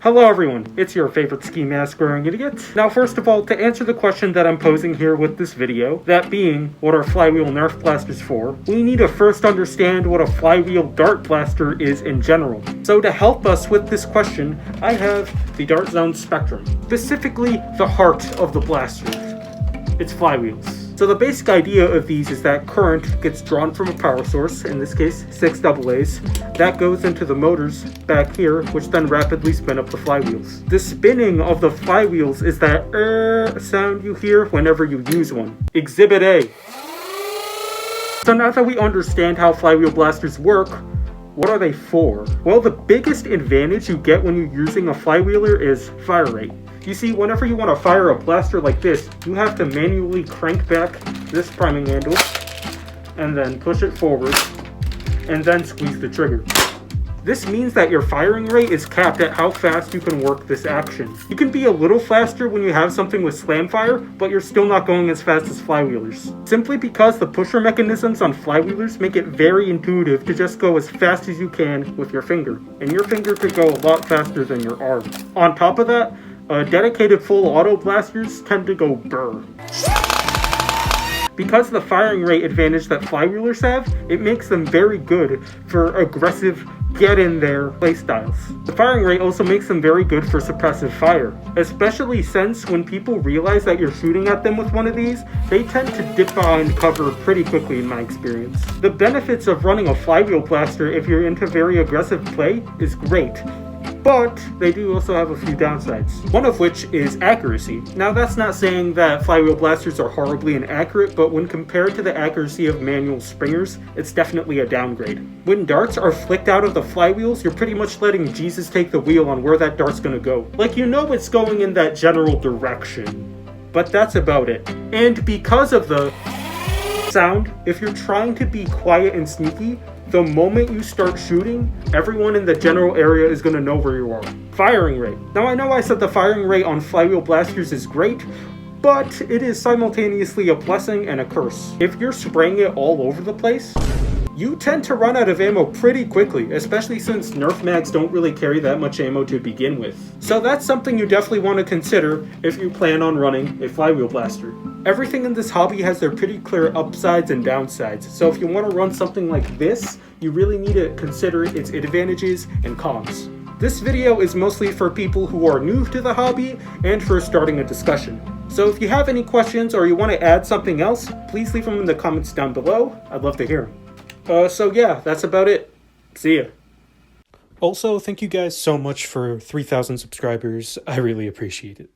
Hello everyone, it's your favorite ski mask wearing idiot. Now first of all, to answer the question that I'm posing here with this video, that being, what are Flywheel Nerf blasters for, we need to first understand what a Flywheel dart blaster is in general. So to help us with this question, I have the Dart Zone Spectrum, specifically the heart of the blaster. It's flywheels. So the basic idea of these is that current gets drawn from a power source, in this case 6 AA's, that goes into the motors back here, which then rapidly spin up the flywheels. The spinning of the flywheels is that sound you hear whenever you use one. Exhibit A. So now that we understand how flywheel blasters work, what are they for? Well, the biggest advantage you get when you're using a flywheeler is fire rate. You see, whenever you want to fire a blaster like this, you have to manually crank back this priming handle, and then push it forward, and then squeeze the trigger. This means that your firing rate is capped at how fast you can work this action. You can be a little faster when you have something with slam fire, but you're still not going as fast as flywheelers. Simply because the pusher mechanisms on flywheelers make it very intuitive to just go as fast as you can with your finger. And your finger could go a lot faster than your arm. On top of that, dedicated full auto blasters tend to go burr. Because of the firing rate advantage that flywheelers have, it makes them very good for aggressive get-in-there playstyles. The firing rate also makes them very good for suppressive fire, especially since when people realize that you're shooting at them with one of these, they tend to dip behind cover pretty quickly in my experience. The benefits of running a flywheel blaster if you're into very aggressive play is great, but they do also have a few downsides, one of which is accuracy. Now that's not saying that flywheel blasters are horribly inaccurate, but when compared to the accuracy of manual springers, it's definitely a downgrade. When darts are flicked out of the flywheels, you're pretty much letting Jesus take the wheel on where that dart's gonna go. Like, you know it's going in that general direction, but that's about it. And because of the sound, if you're trying to be quiet and sneaky, the moment you start shooting, everyone in the general area is going to know where you are. Firing rate. Now I know I said the firing rate on flywheel blasters is great, but it is simultaneously a blessing and a curse. If you're spraying it all over the place, you tend to run out of ammo pretty quickly, especially since Nerf mags don't really carry that much ammo to begin with. So that's something you definitely want to consider if you plan on running a flywheel blaster. Everything in this hobby has their pretty clear upsides and downsides, so if you want to run something like this, you really need to consider its advantages and cons. This video is mostly for people who are new to the hobby and for starting a discussion. So if you have any questions or you want to add something else, please leave them in the comments down below. I'd love to hear them. So yeah, that's about it. See ya. Also, thank you guys so much for 3,000 subscribers. I really appreciate it.